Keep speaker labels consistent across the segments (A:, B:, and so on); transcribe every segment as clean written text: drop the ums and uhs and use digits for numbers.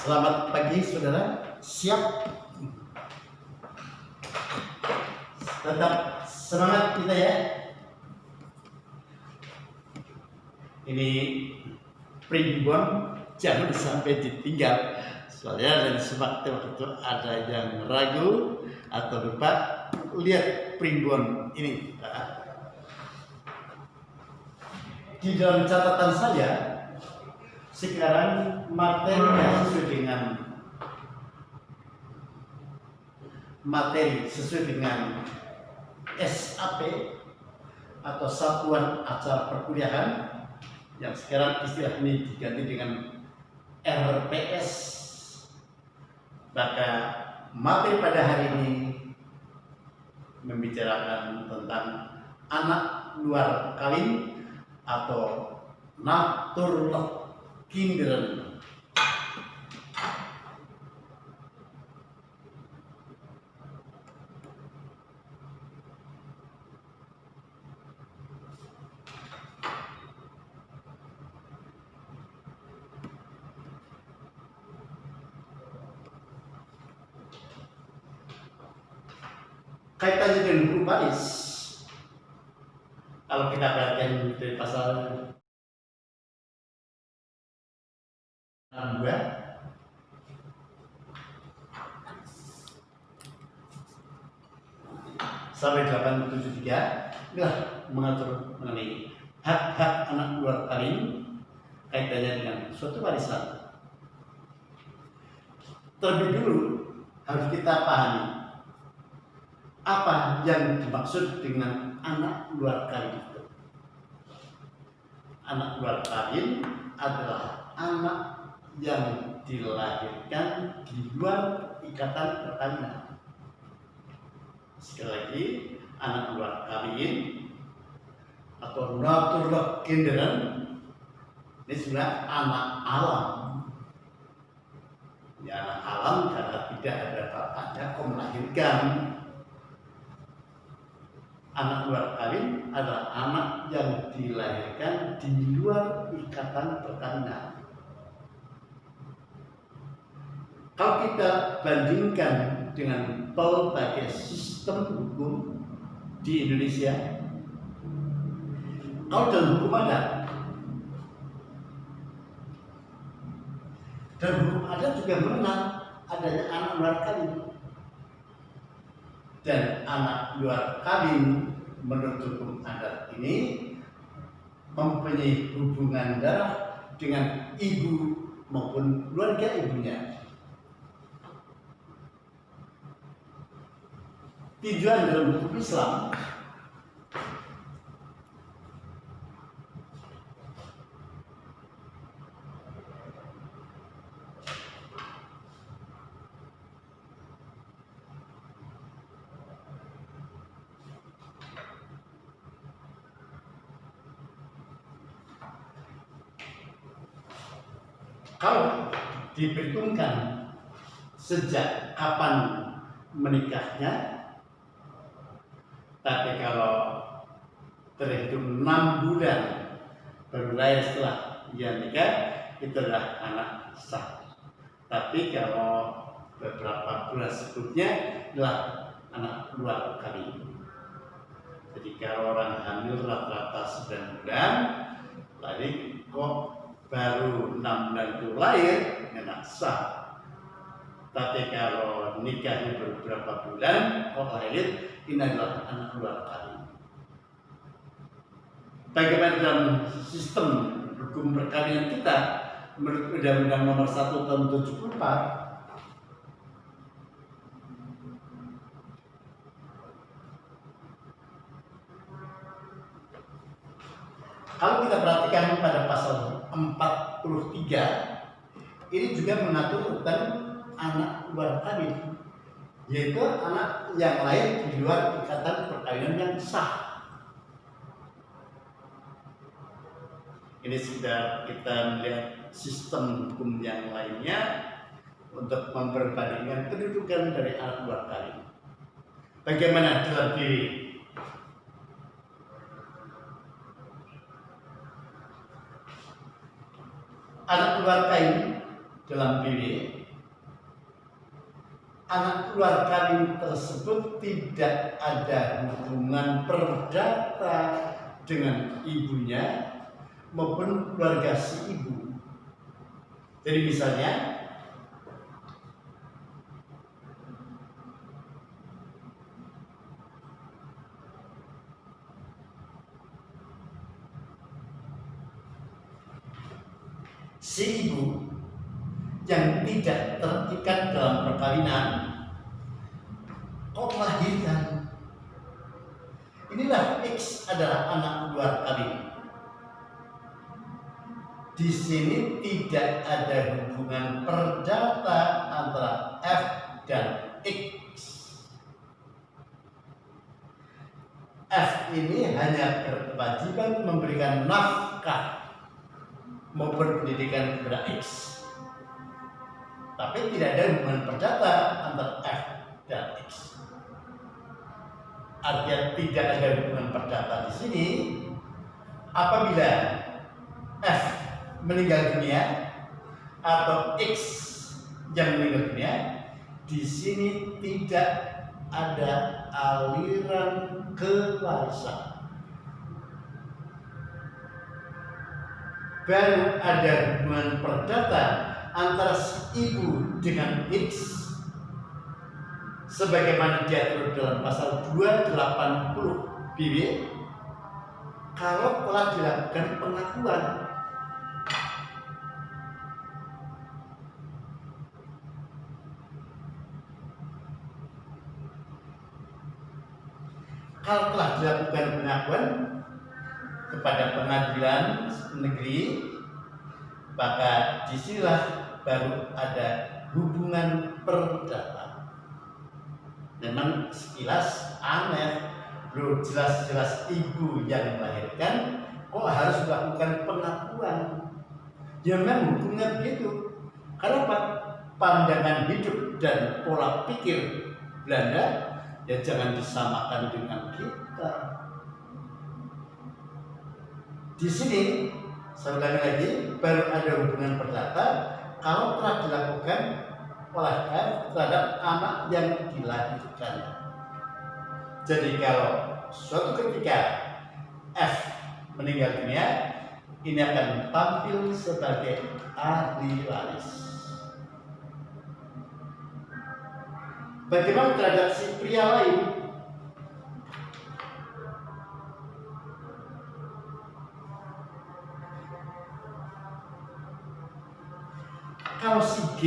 A: Selamat pagi saudara, siap? Tetap semangat kita ya. Ini primbon jangan sampai ditinggal. Soalnya dari sewaktu waktu ada yang ragu atau lupa, lihat primbon ini. Di dalam catatan saya sekarang materi sesuai dengan SAP atau Satuan Acara Perkuliahan, yang sekarang istilah ini diganti dengan RPS. Maka materi pada hari ini membicarakan tentang anak luar kawin atau Naturkinderen. Kaitannya dengan buku Paris, kalau kita perhatikan dari pasal 62 sampai 873, inilah mengatur mengenai hak-hak anak luar kawin kaitannya dengan suatu warisan. Terlebih dulu harus kita pahami apa yang dimaksud dengan anak luar kawin itu. Anak luar kawin adalah anak yang dilahirkan di luar ikatan perkawinan. Sekali lagi, anak luar kawin atau Naturkinderen ini sebenarnya anak alam. Ya, anak alam karena tidak ada bapaknya kok melahirkan. Anak luar kawin adalah anak yang dilahirkan di luar ikatan perkawinan. Kalau kita bandingkan dengan berbagai sistem hukum di Indonesia, kalau dalam hukum adat, dan hukum adat juga mengenal adanya anak luar kawin. Dan anak luar kawin menurut hukum adat ini mempunyai hubungan darah dengan ibu maupun keluarga ibunya. Tujuan dalam hukum Islam kalau diperhitungkan sejak kapan menikahnya, tapi kalau terhitung 6 bulan baru lahir setelah ia nikah, itu adalah anak sah. Tapi kalau beberapa bulan sebelumnya adalah anak luar kawin. Jadi kalau orang hamil rata-rata 9 bulan, lalu kok baru 6 bulan itu lahir, anak sah. Tapi kalau nikahnya beberapa bulan, kok lahir, ini adalah anak luar kawin. Bagaimana dalam sistem hukum perkawinan kita menurut Undang-Undang Nomor 1 Tahun 74, kalau kita perhatikan pada pasal 43, ini juga mengatur tentang anak luar kawin, yaitu anak yang lahir di luar ikatan perkawinan yang sah. Ini sudah kita melihat sistem hukum yang lainnya untuk memperbandingkan kedudukan dari anak luar kawin. Bagaimana dalam diri? Anak luar kawin dalam PW anak luar kawin tersebut tidak ada hubungan perdata dengan ibunya maupun keluarga si ibu. Jadi misalnya si ibu yang tidak terikat dalam perkawinan kok melahirkan. Inilah X adalah anak luar kawin. Di sini tidak ada hubungan perdata antara F dan X. F ini hanya berkewajiban memberikan nafkah maupun pendidikan kepada X. Tapi tidak ada hubungan perdata antara F dan X. Artinya tidak ada hubungan perdata di sini apabila F meninggal dunia atau X yang meninggal dunia, di sini tidak ada aliran kewarisan. Baru ada hubungan perdata antara ibu dengan X sebagaimana diatur dalam pasal 280 BW kalau telah dilakukan pengakuan. Kalau telah dilakukan pengakuan kepada pengadilan negeri, maka disinilah baru ada hubungan perdata. Memang sekilas aneh, belum jelas-jelas ibu yang melahirkan kok harus melakukan pengakuan. Ya memang hubungan begitu. Karena pandangan hidup dan pola pikir Belanda ya jangan disamakan dengan kita. Di sini saya ulangi lagi, baru ada hubungan perdata kalau telah dilakukan oleh F terhadap anak yang dilahirkan. Jadi kalau suatu ketika F meninggal dunia, ini akan tampil sebagai ahli waris. Bagaimana terhadap si pria lain? Kalau si G,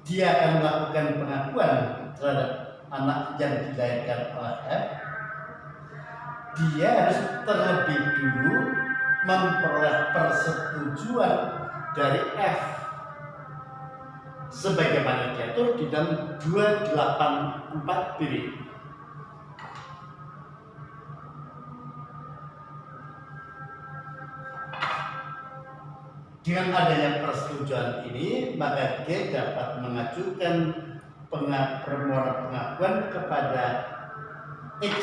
A: dia akan melakukan pengakuan terhadap anak yang dilahirkan oleh F. Dia harus terlebih dulu memperoleh persetujuan dari F sebagaimana diatur di dalam 284 BW. Dengan adanya persetujuan ini, maka G dapat mengajukan permohonan pengakuan kepada X.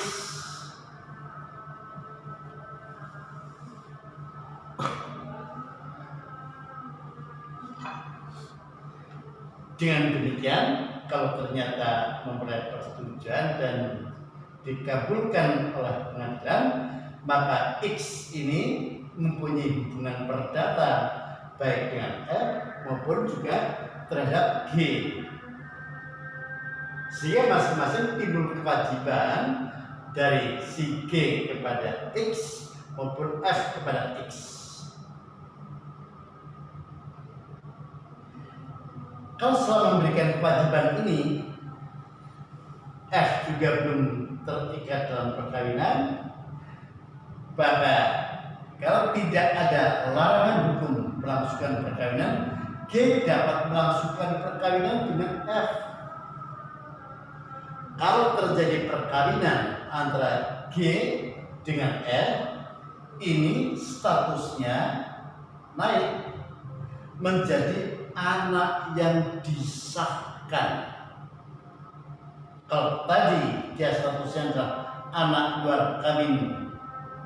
A: Dengan demikian, kalau ternyata memperoleh persetujuan dan dikabulkan oleh pengadilan, maka X ini mempunyai hubungan perdata baik dengan F maupun juga terhadap G, sehingga masing-masing timbul kewajiban dari si G kepada X maupun F kepada X. Kalau setelah memberikan kewajiban ini F juga belum terikat dalam perkawinan, maka kalau tidak ada larangan hukum melangsungkan perkawinan, G dapat melangsungkan perkawinan dengan F. Kalau terjadi perkawinan antara G dengan F, ini statusnya naik menjadi anak yang disahkan. Kalau tadi dia statusnya adalah anak luar kawin,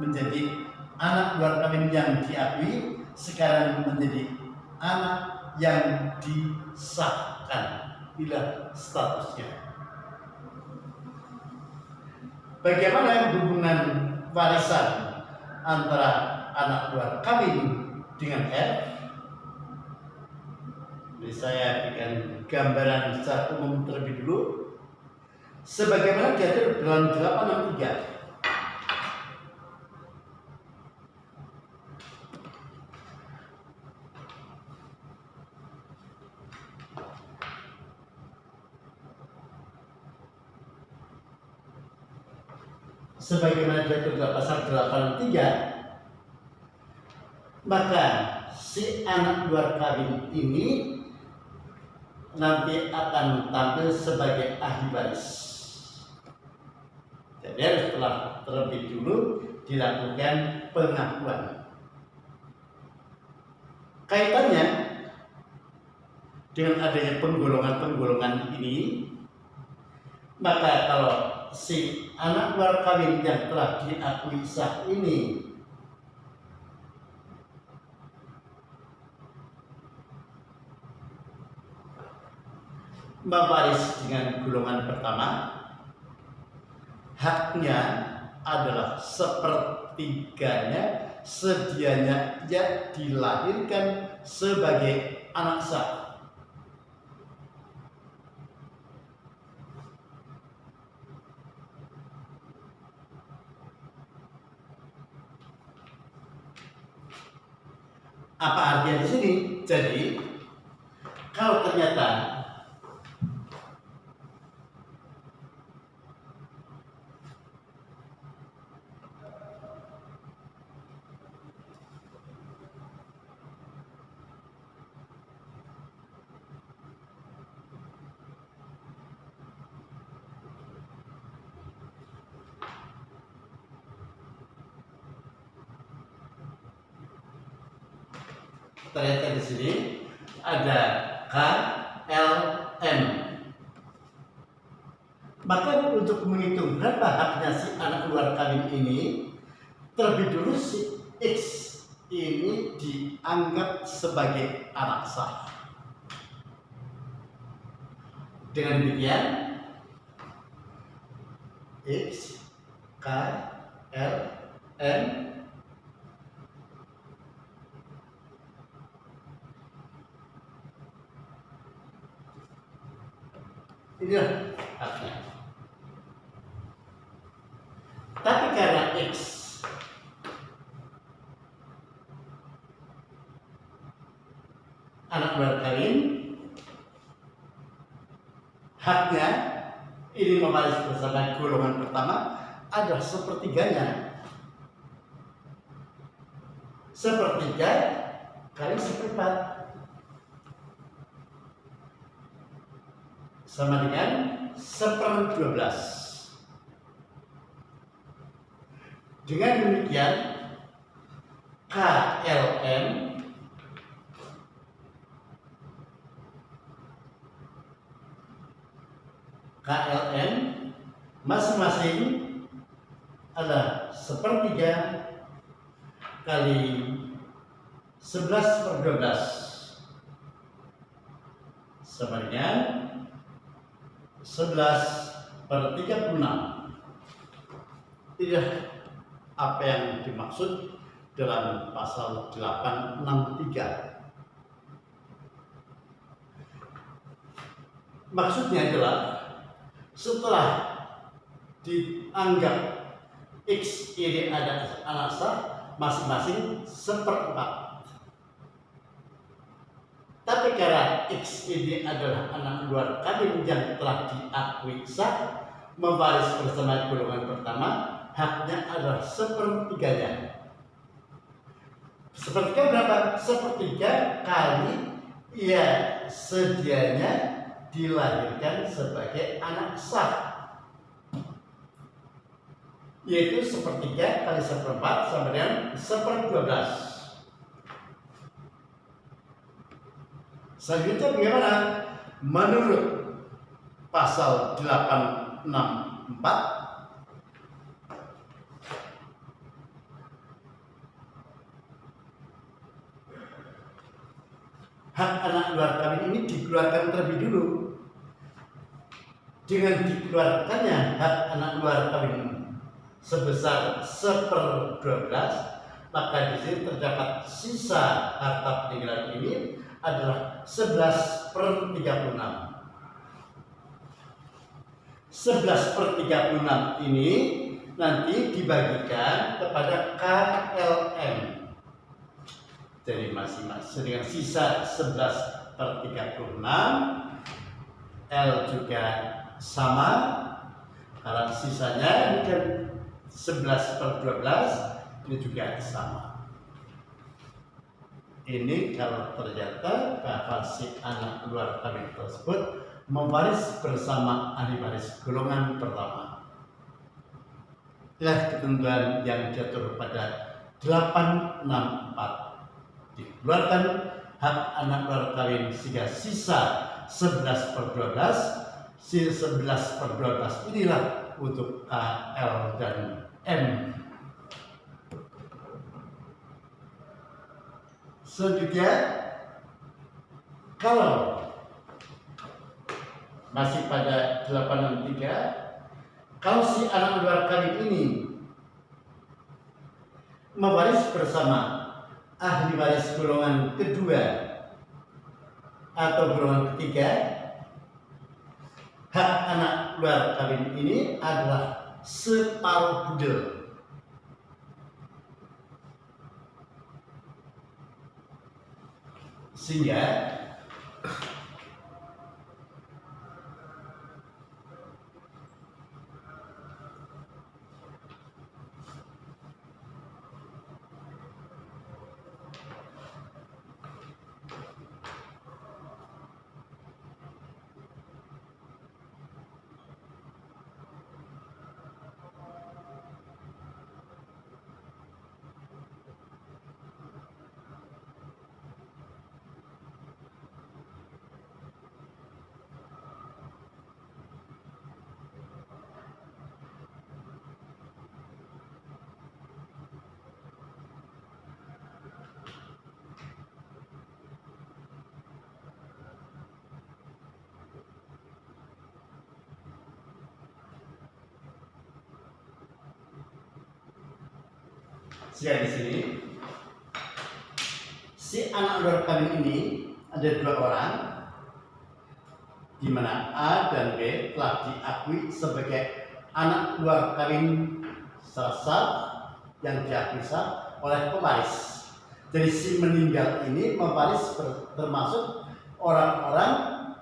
A: menjadi anak luar kawin yang diakui, sekarang menjadi anak yang disahkan. bila statusnya. Bagaimana hubungan warisan antara anak luar kawin dengan F? Jadi saya berikan gambaran secara umum terlebih dulu. Sebagaimana diatur dalam 863. Sebagaimana diatur dalam pasal 83, maka si anak luar kawin ini nanti akan tampil sebagai ahli waris. Jadi setelah terlebih dulu dilakukan pengakuan. Kaitannya dengan adanya penggolongan-penggolongan ini, maka kalau si anak luar kawin yang telah diakui sah ini mewaris dengan golongan pertama, haknya adalah sepertiganya sedianya ia dilahirkan sebagai anak sah. Apa artinya di sini? Jadi kalau ternyata di sini ada K, L, M. Maka untuk menghitung berapa haknya si anak luar kawin ini, terlebih dulu si X ini dianggap sebagai anak sah. Dengan demikian X, K, L, M inilah haknya. Tapi karena X anak luar kawin, haknya ini mewaris bersama golongan pertama adalah sepertiganya. Sepertiga kali seperempat sama dengan 1/12. Dengan demikian KLM masing-masing adalah sepertiga kali 11/12 sama dengan 11/36. Inilah apa yang dimaksud dalam pasal 863. Maksudnya adalah setelah dianggap X ini ada anak sah masing-masing 1/4. Tapi karena X ini adalah anak luar kawin yang telah diakui sah mewaris bersama golongan pertama, haknya adalah sepertiganya. Sepertiga berapa? Sepertiga kali ia sedianya dilahirkan sebagai anak sah, yaitu sepertiga kali 1/4 sama dengan 1/12. Selanjutnya bagaimana? Menurut pasal 864 hak anak luar kawin ini dikeluarkan terlebih dulu dengan dikeluarkannya hak anak luar kawin sebesar 1/12, maka di sini terdapat sisa harta peninggalan ini adalah 11/36. 11/36 ini nanti dibagikan kepada KLM. Jadi masing-masing dengan sisa 11/36, L juga sama, karena sisanya ini kan 11/12, ini juga sama. Ini kalau ternyata bahwa si anak luar kawin tersebut mewaris bersama ahli waris golongan pertama. Inilah ketentuan yang diatur pada 864. Dikeluarkan hak anak luar kawin sehingga sisa 11/12. Si 11/12 inilah untuk A, L, dan M. Selanjutnya, kalau masih pada 863, kalau si anak luar kawin ini mewaris bersama ahli waris golongan kedua atau golongan ketiga, hak anak luar kawin ini adalah separuh budel. Sehingga di sini si anak luar kawin ini ada 2 orang, di mana A dan B telah diakui sebagai anak luar kawin sah yang diakui sah oleh pewaris. Jadi si meninggal ini mewaris termasuk orang-orang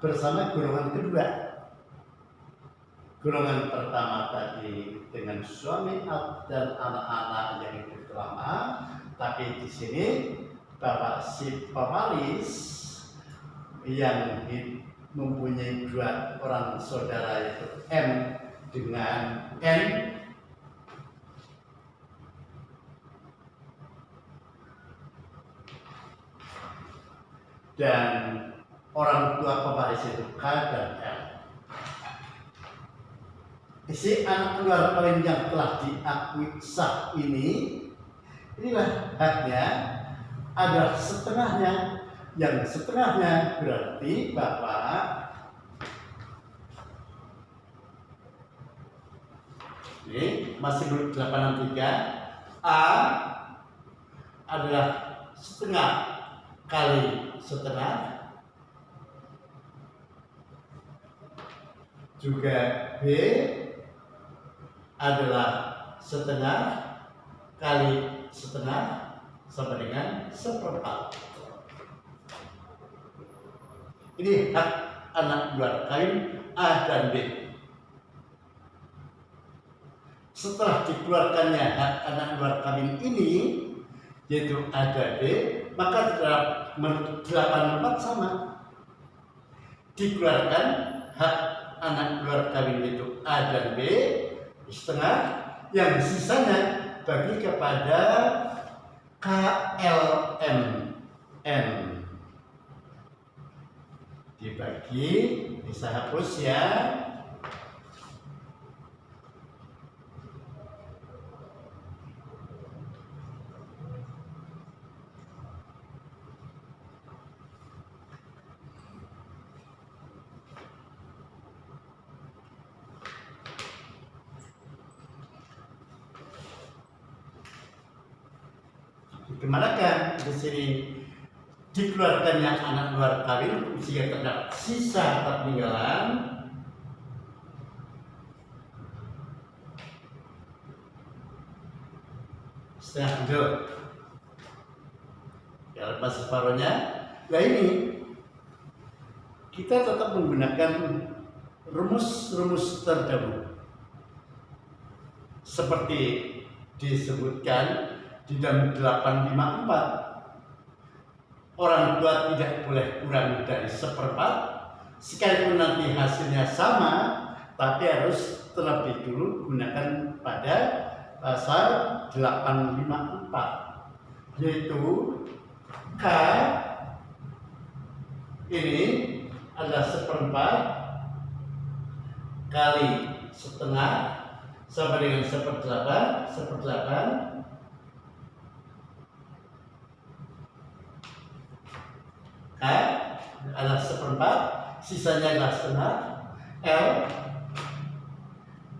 A: bersama golongan kedua. Golongan pertama tadi dengan suami dan anak-anak yang hidup lama, tapi di sini bapak si pewaris yang mempunyai 2 orang saudara, yaitu M dengan N, dan orang tua pewaris itu K dan L. Si anak luar kawin yang telah diakui sah ini, inilah haknya adalah setengahnya. Yang setengahnya berarti bahwa ini masih 863, A adalah setengah kali setengah, juga B adalah setengah kali setengah sama dengan 1/4. Ini hak anak luar kawin A dan B. Setelah dikeluarkannya hak anak luar kawin ini, yaitu A dan B, maka menurut 84 sama. Dikeluarkan hak anak luar kawin itu A dan B setengah, yang sisanya bagi kepada KLMN. Dibagi, bisa hapus ya. dikemanakan? Di sini dikeluarkannya anak luar kawin sehingga terdapat sisa peninggalan setengah buntut. Ya, lepas separuhnya. Nah ini kita tetap menggunakan rumus-rumus terdahulu seperti disebutkan di dalam 854. Orang tua tidak boleh kurang dari seperempat, sekalipun nanti hasilnya sama, tapi harus terlebih dulu gunakan pada pasal 854, yaitu K ini adalah seperempat kali setengah sama dengan seperdelapan. K adalah seperempat, sisanya adalah setengah. L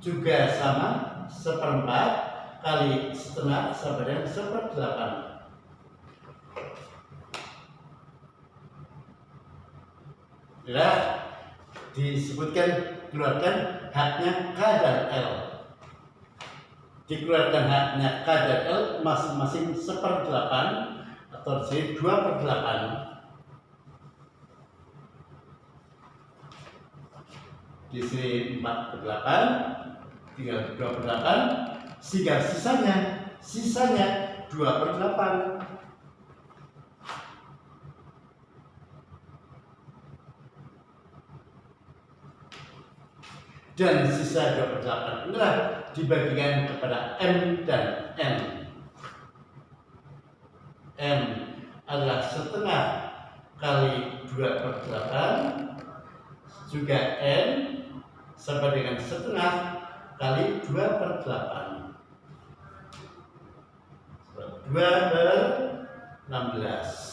A: juga sama, seperempat kali setengah sama dengan seperdelapan. Bila disebutkan keluarkan haknya K dan L, dikeluarkan haknya K dan L masing-masing seperdelapan atau jadi 2/8. Di sini 4/8, tinggal 2/8, sehingga sisanya 2/8. Dan sisa 2/8 inilah dibagikan kepada M dan N. M adalah setengah kali 2/8, juga N sama dengan setengah kali 2/8. 2/16.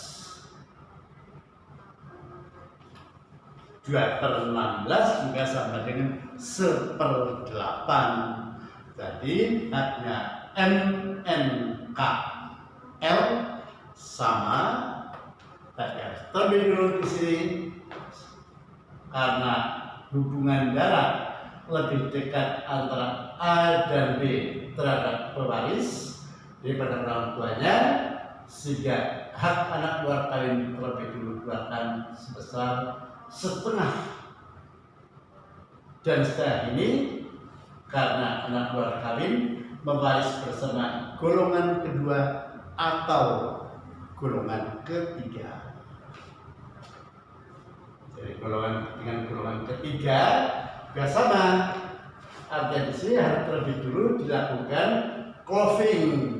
A: 2/16 juga sama dengan 1/8. Jadi haknya M, N, K, L sama. Terlebih dulu di sini karena hubungan darah lebih dekat antara A dan B terhadap pewaris daripada orang tuanya, sehingga hak anak luar kawin terlebih dulu keluarkan sebesar setengah. Dan setelah ini karena anak luar kawin mewaris bersama golongan kedua atau golongan ketiga. Jadi dengan golongan ketiga juga sama. Artinya di sini harus terlebih dulu dilakukan cloving.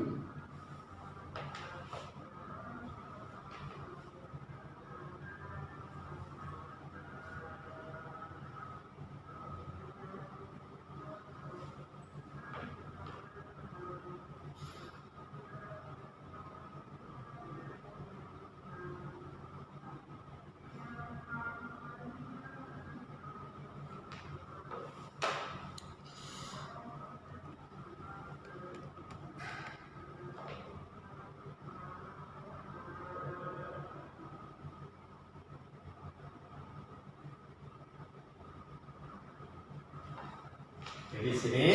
A: Jadi di sini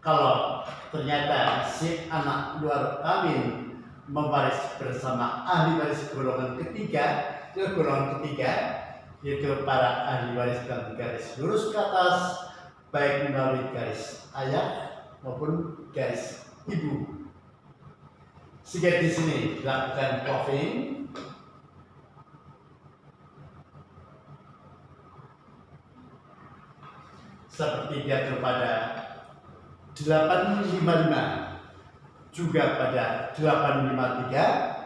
A: kalau ternyata si anak luar kawin mewaris bersama ahli waris golongan ketiga, yaitu para ahli waris dengan garis lurus ke atas, baik melalui garis ayah maupun garis ibu. Sehingga di sini dilakukan cloving. Seperti diatur pada 855, juga pada 853,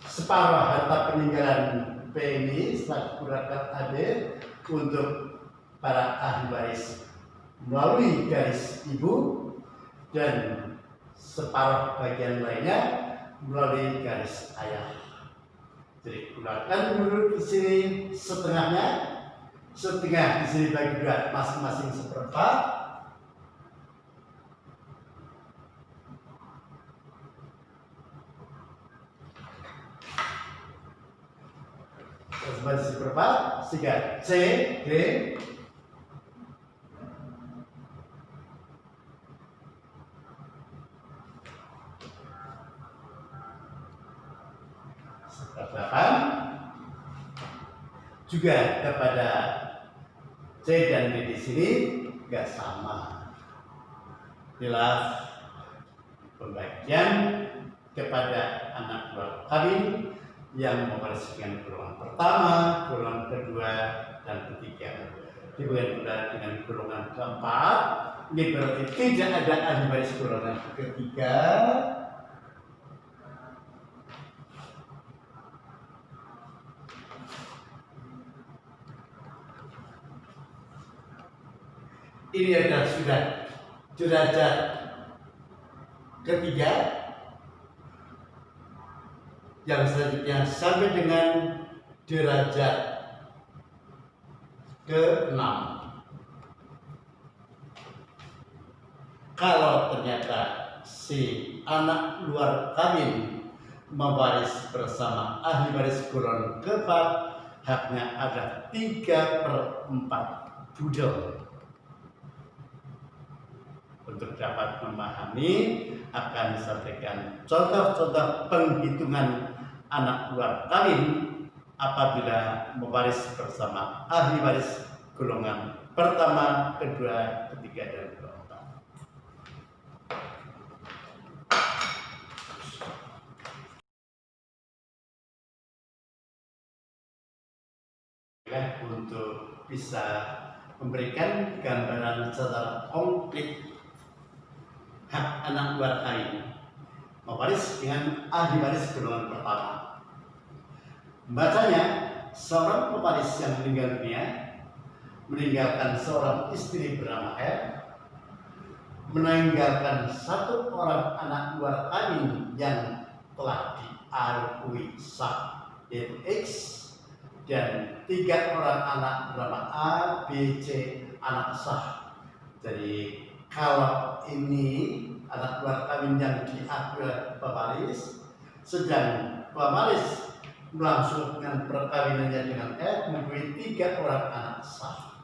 A: separuh harta peninggalan P ini setelah dikurangkan AD untuk para ahli waris melalui garis ibu, dan separuh bagian lainnya melalui garis ayah. Jadi gunakan dulu di sini setengahnya. Setengah di sini bagi dua, masing-masing seperempat. berbaris berapa? Sehingga C, D, setelah juga kepada C dan D di sini nggak sama. Inilah pembagian kepada anak luar kawin yang mewaris dengan golongan pertama, golongan kedua, dan ketiga. Dibagi pula dengan golongan keempat. Ini berarti tidak ada ahli waris golongan ketiga. Ini adalah sudah derajat ketiga, yang selanjutnya sampai dengan derajat ke-6. Kalau ternyata si anak luar kawin mewaris bersama ahli waris golongan keempat, haknya ada 3/4 budel. Untuk dapat memahami, akan disampaikan contoh-contoh penghitungan anak luar kawin apabila mewaris bersama ahli waris golongan pertama, kedua, ketiga, dan keempat. Untuk bisa memberikan gambaran secara konkret hak anak luar kawin mewaris dengan ahli waris golongan pertama. Bacanya, seorang pewaris yang meninggal dunia meninggalkan seorang istri bernama R, meninggalkan satu orang anak luar kawin yang telah diakui sah yaitu X, dan 3 orang anak bernama A, B, C anak sah. Jadi kalau ini anak luar kawin yang diakui oleh pewaris, sedang pewaris melangsungkan perkawinannya dengan F, mempunyai 3 orang anak sah.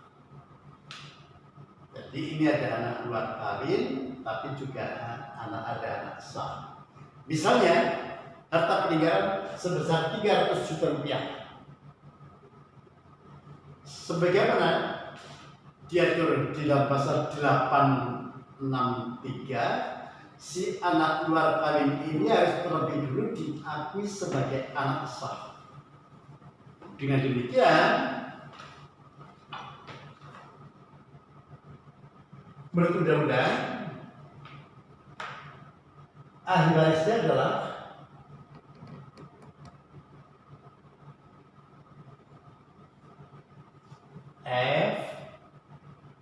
A: Jadi ini ada anak luar kawin, tapi juga ada anak sah. Misalnya harta peninggalan sebesar 300 juta rupiah. Sebagaimana diatur di dalam pasal 863, si anak luar kawin ini harus terlebih dulu diakui sebagai anak sah. Dengan demikian, menurut undang-undang, ahli warisnya adalah F,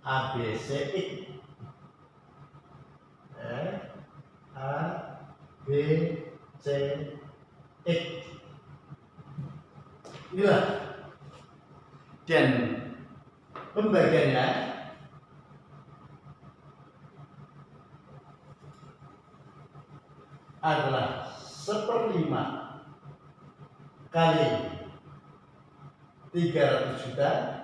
A: A, B, C, X. F, A, B, C, X. Inilah. Dan pembagiannya adalah 1/5 kali 300 juta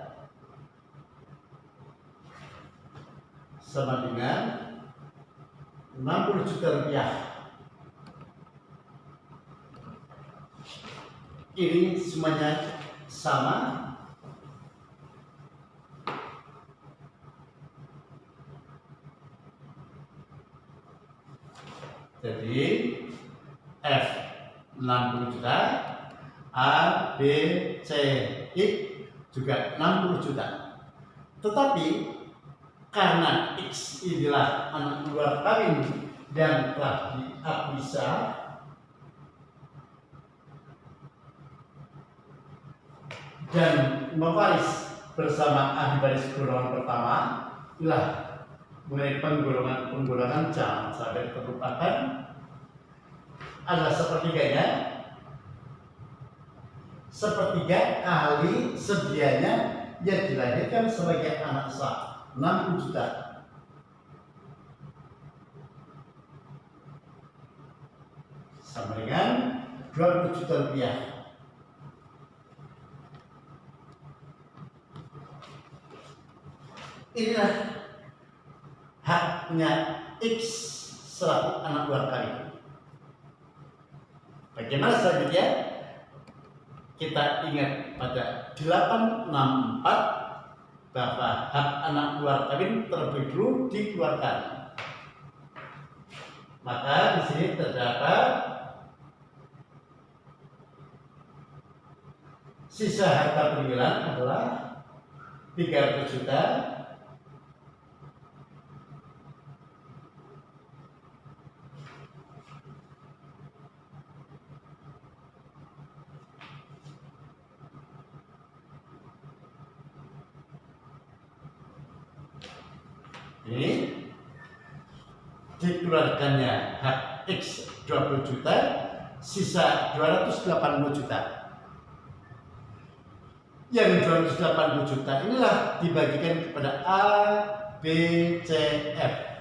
A: sama dengan 60 juta rupiah. Ini semuanya sama. Jadi F 60 juta, A, B, C, X juga 60 juta. Tetapi karena X inilah anak luar kawin yang telah diakui sah, dan mewaris bersama ahli waris golongan pertama, inilah mengenai penggolongan jangan sampai terlupakan, adalah sepertiganya. Sepertiga kali sedianya yang dilahirkan sebagai anak sah, 60 juta. Sama dengan 20 juta rupiah. inilah haknya X selaku anak luar kawin. Bagaimana selanjutnya? Kita ingat pada 864 bahwa hak anak luar kawin terlebih dulu dikeluarkan. Maka di sini terdapat sisa harta peninggalan adalah 300 juta. Ini dikeluarkannya hak X 20 juta, sisa 280 juta. Yang 280 juta inilah dibagikan kepada A, B, C, F.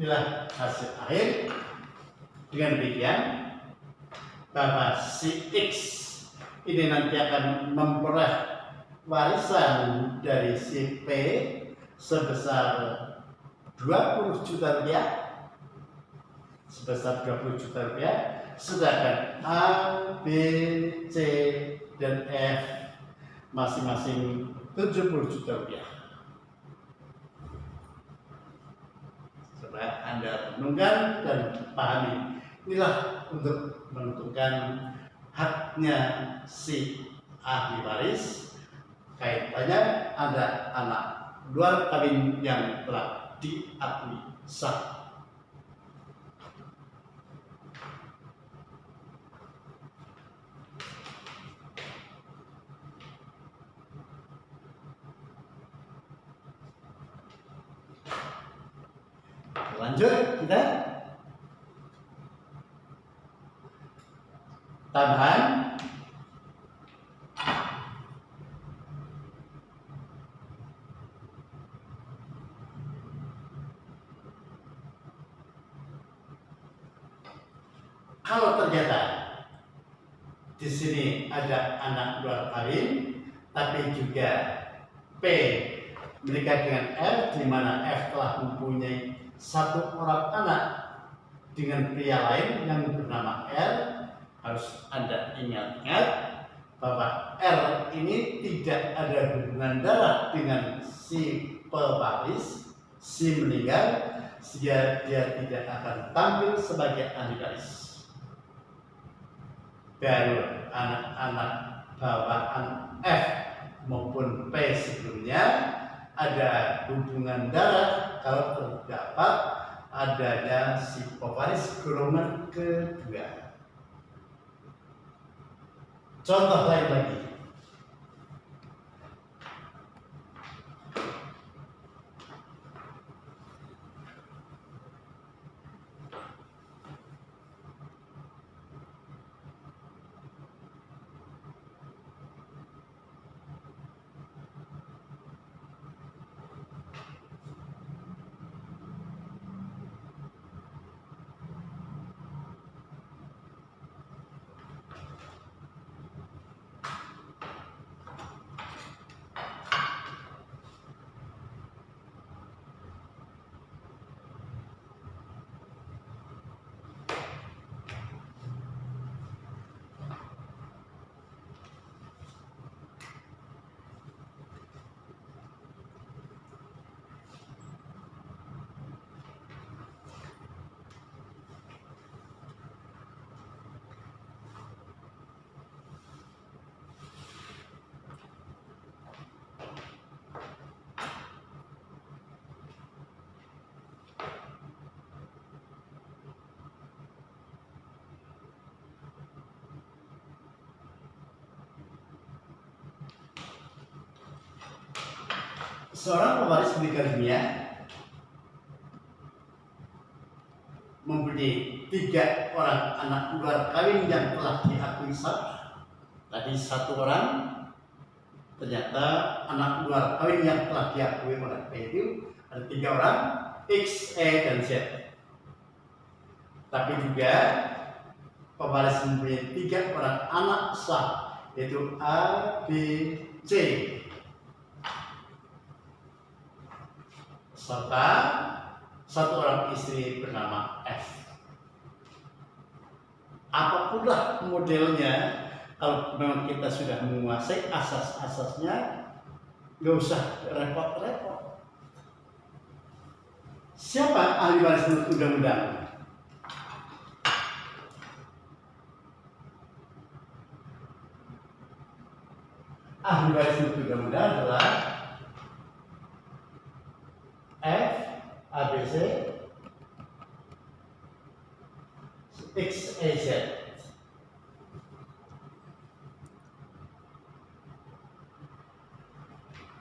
A: Inilah hasil akhir. Dengan demikian bahwa si X ini nanti akan memperoleh warisan dari si P sebesar 20 juta rupiah, sedangkan A, B, C, dan F masing-masing 70 juta rupiah. Coba Anda renungkan dan pahami. Inilah untuk menentukan haknya si ahli waris. Kaitannya ada anak luar kawin yang telah diakui sah. Lanjut kita tambahan kalau ternyata di sini ada anak luar kawin tapi juga P menikah dengan F, di mana F telah mempunyai satu orang anak dengan pria lain yang bernama R. Harus Anda ingat-ingat bahwa R ini tidak ada hubungan darah dengan si pewaris, si meninggal, sehingga dia tidak akan tampil sebagai ahli waris. Baru anak-anak bawaan F maupun P sebelumnya ada hubungan darah kalau terdapat adanya si pewaris golongan kedua. Contoh lain lagi. seorang pewaris meninggal dunia mempunyai 3 orang anak luar kawin yang telah diakui sah. Tadi 1 orang, ternyata anak luar kawin yang telah diakui oleh P itu ada 3 orang, X, E, dan Z. Tapi juga pewaris mempunyai 3 orang anak sah, yaitu A, B, C, serta 1 orang istri bernama F. Apapunlah modelnya, kalau memang kita sudah menguasai asas-asasnya, nggak usah repot-repot. Siapa ahli waris menurut undang-undang? Ahli waris menurut undang-undang adalah F, ABC, X, Y, Z.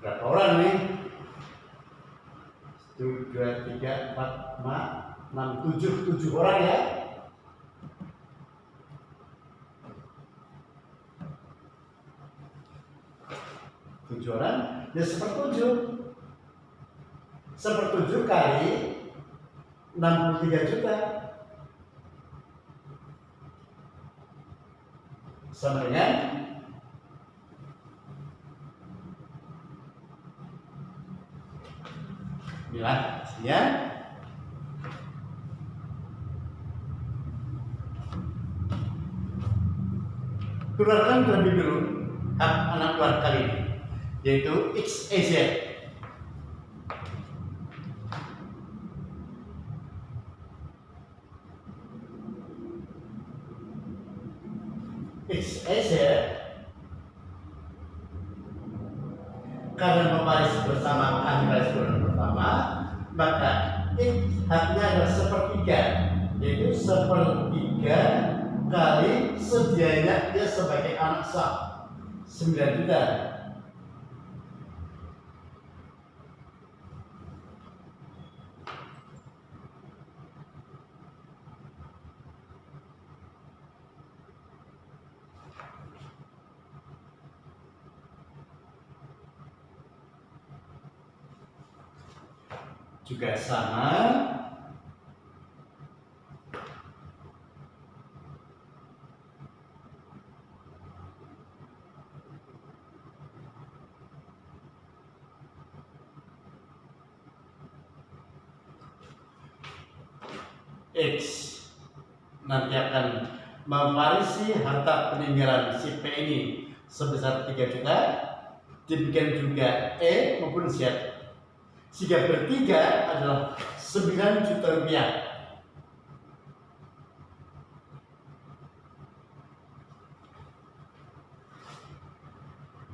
A: Berapa orang nih? 1, 2, 3, 4, 5, 6, 7 orang ya. Tujuh orang, ya 1/7 kali 63 juta sama dengan 9 ya. Keluarkan terlebih dulu hak anak luar kali ini, yaitu X, Y, Z. X, Y, Z karena pewaris bersama ahli waris pertama, maka X haknya adalah 1/3, yaitu 1/3 kali sedianya dia sebagai anak sah 9 juta. Juga sama X nanti akan mewarisi harta peninggalan si P ini sebesar 3 juta, demikian juga E maupun Z. Sehingga bertiga adalah 9 juta rupiah.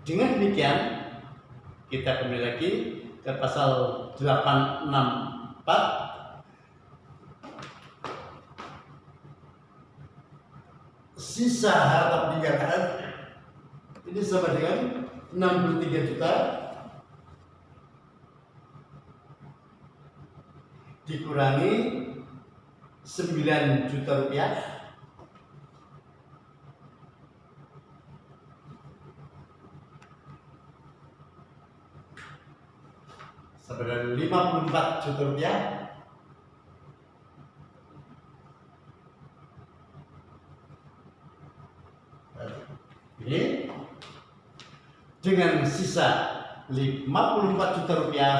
A: Dengan demikian, kita kembali lagi ke pasal 864 sisa harta peninggalan ini sama dengan 63 juta dikurangi 9 juta rupiah sama dengan 54 juta rupiah ini dengan sisa 54 juta rupiah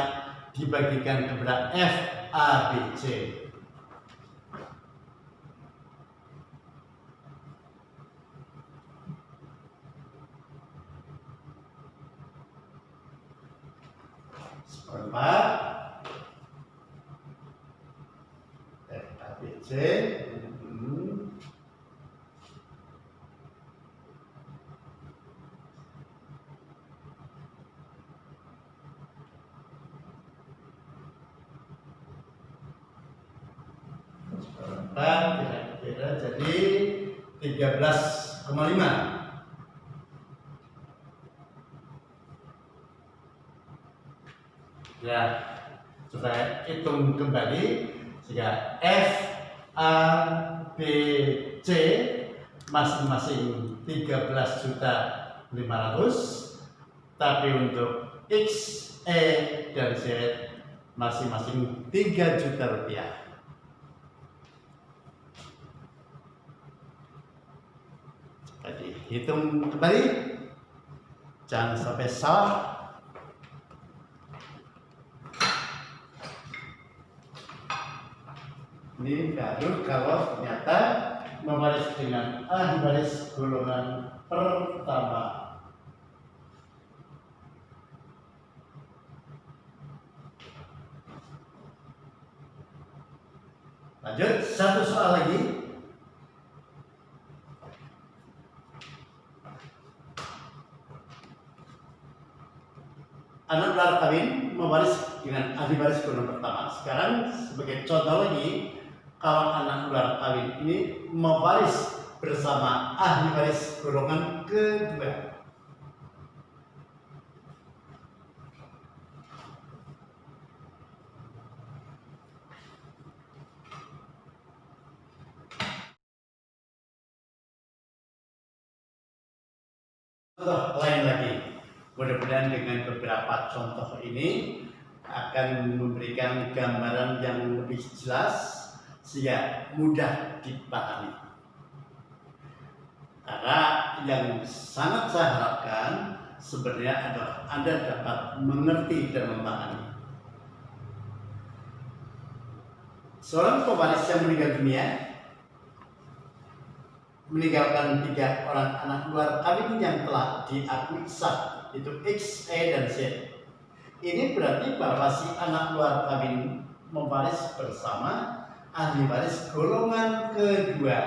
A: dibagikan kepada F, A, B, C. Seperempat F, A, B, C. Kira-kira jadi 13,5. Sudah, saya hitung kembali sehingga F, A, B, C masing-masing 13.500.000, tapi untuk X, E, dan Z masing-masing 3 juta rupiah. Jadi hitung kembali, jangan sampai salah. Ini baru kalau ternyata mewaris dengan ahli waris golongan pertama. Lanjut, satu soal lagi. Anak luar kawin mewaris dengan ahli waris golongan pertama. Sekarang sebagai contoh lagi, kalau anak luar kawin ini mewaris bersama ahli waris golongan kedua. Contoh lain lagi, mudah-mudahan dengan beberapa contoh ini akan memberikan gambaran yang lebih jelas sehingga mudah dipahami. Karena yang sangat saya harapkan sebenarnya adalah Anda dapat mengerti dan memahami. Seorang pewaris yang meninggal dunia meninggalkan 3 orang anak luar kawin yang telah diakui sah, itu X, E, dan Z. Ini berarti bahwa si anak luar kawin mewaris bersama ahli waris golongan kedua.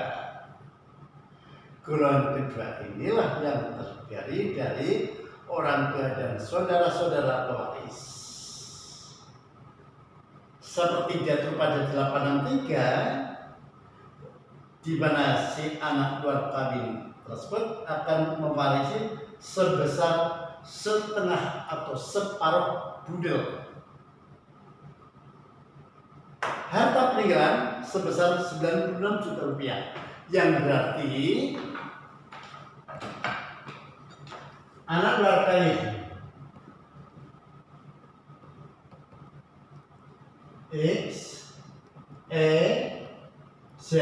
A: Golongan kedua inilah yang terdiri dari orang tua dan saudara-saudara pewaris. Seperti jatuh pada 863, di mana si anak luar kawin tersebut akan mewarisi sebesar setengah atau separuh budel harta peninggalan sebesar 96 juta rupiah, yang berarti anak luar kawin X, E, Z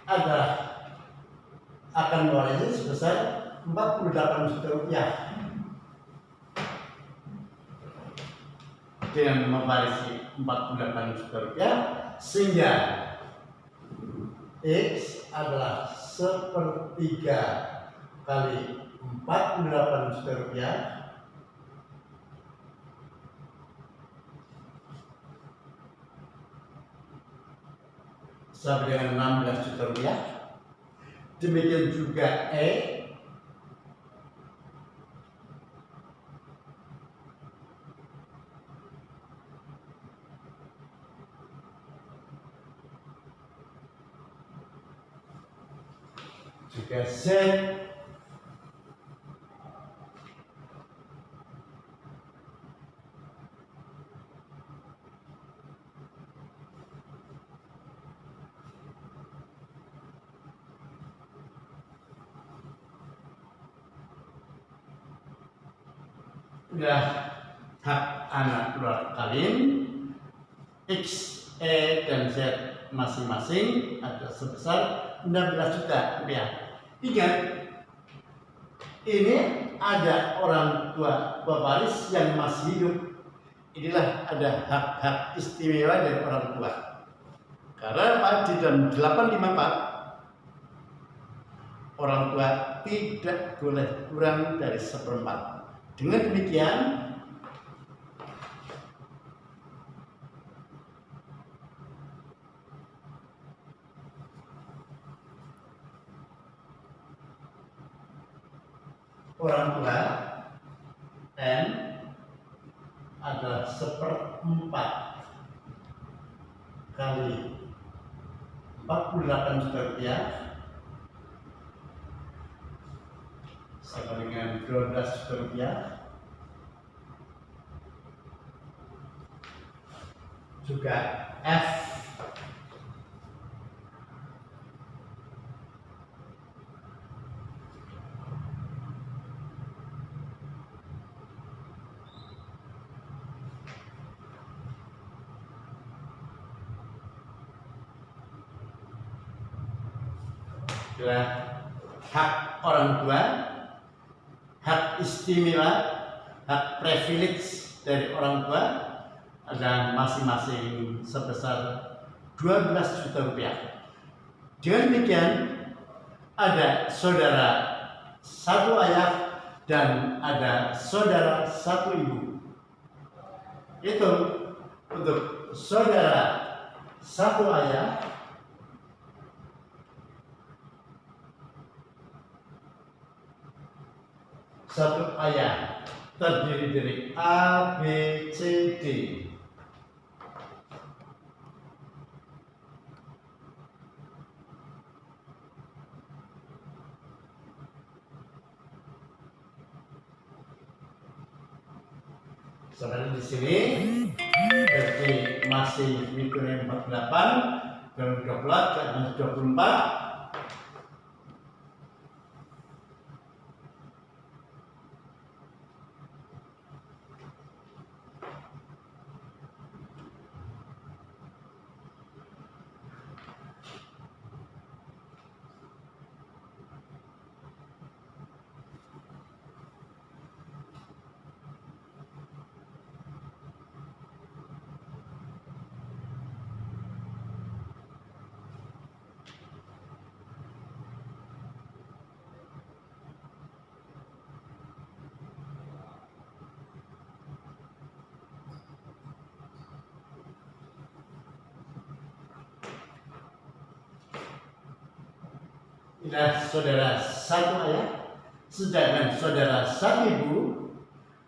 A: adalah akan mewarisi sebesar 48 juta rupiah. Dengan mewarisi 48 juta rupiah, sehingga X adalah sepertiga kali 48 juta rupiah sama dengan 16 juta rupiah. Demikian juga E juga Z udah hak anak luar kawin X, E, dan Z masing-masing ada sebesar 16 juta rupiah. Ingat, ini ada orang tua pewaris yang masih hidup. Inilah ada hak-hak istimewa dari orang tua. Karena di dalam 854 orang tua tidak boleh kurang dari 1/4. Dengan demikian, orang tua N adalah 1/4 kali 48 juta rupiah sama dengan 12 juta rupiah juga F. Adalah hak orang tua, hak istimewa, hak privilege dari orang tua ada masing-masing sebesar 12 juta rupiah. Dengan demikian ada saudara satu ayah dan ada saudara satu ibu. Itu untuk saudara satu ayah satu ayah terdiri dari A, B, C, D. Saudara di sini berarti masih hitungan 48 dan 12 dan 24. Inilah saudara satu ayah, sedangkan saudara satu ibu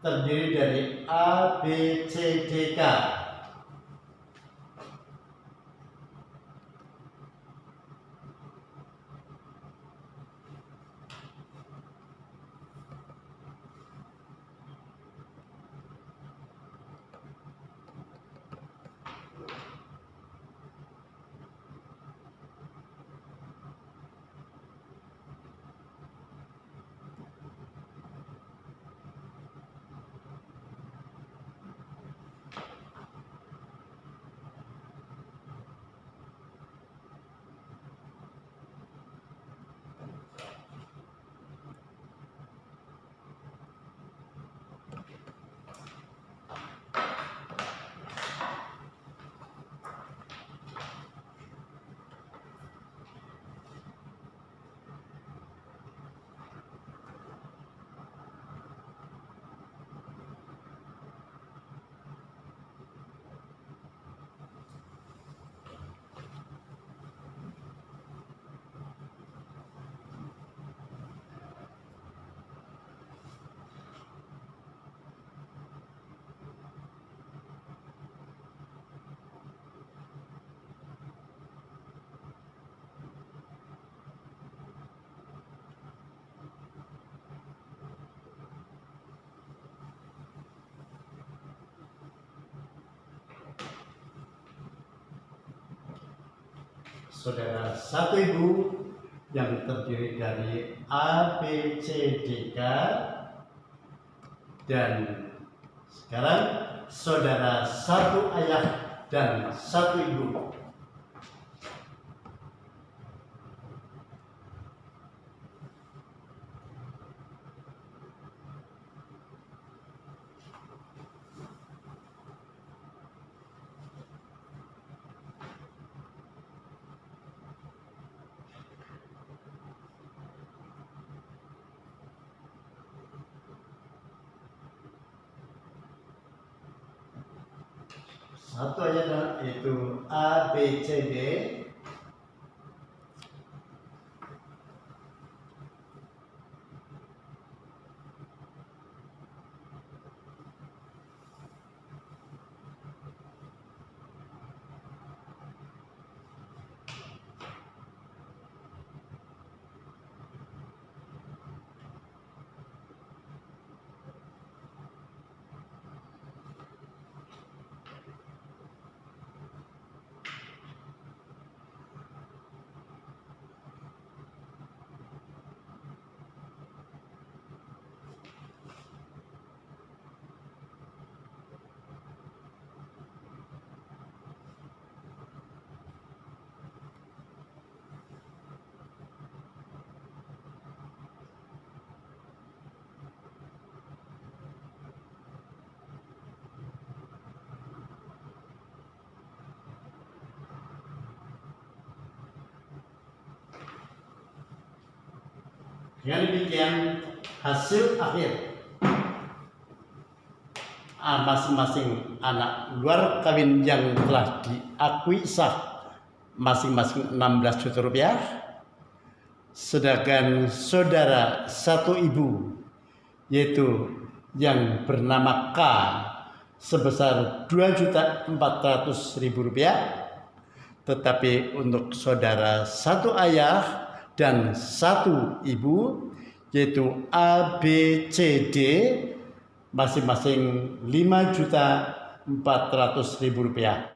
A: terdiri dari A, B, C, D, K. Saudara satu ibu yang terdiri dari A, B, C, D, K, dan sekarang saudara satu ayah dan satu ibu. Satu ayat itu A, B, C, D. Dengan demikian hasil akhir masing-masing anak luar kawin yang telah diakui sah masing-masing 16 juta rupiah, sedangkan saudara satu ibu yaitu yang bernama K sebesar 2.400.000 rupiah, tetapi untuk saudara satu ayah dan satu ibu yaitu A, B, C, D masing-masing 5.400.000 rupiah.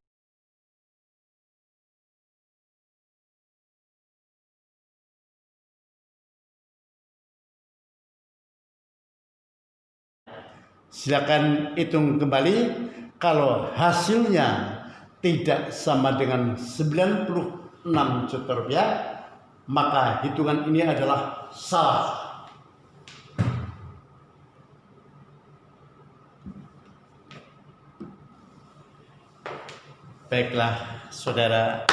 A: Silakan hitung kembali. Kalau hasilnya tidak sama dengan 96 juta rupiah, maka hitungan ini adalah salah. Baiklah saudara,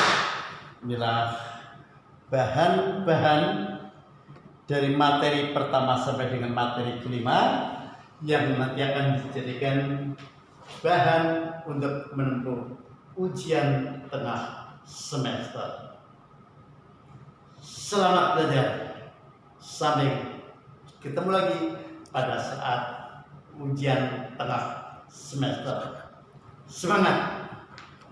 A: inilah bahan-bahan dari materi pertama sampai dengan materi kelima yang nanti akan dijadikan bahan untuk menempuh ujian tengah semester. Selamat belajar. Sampai ketemu lagi pada saat ujian tengah semester. Semangat!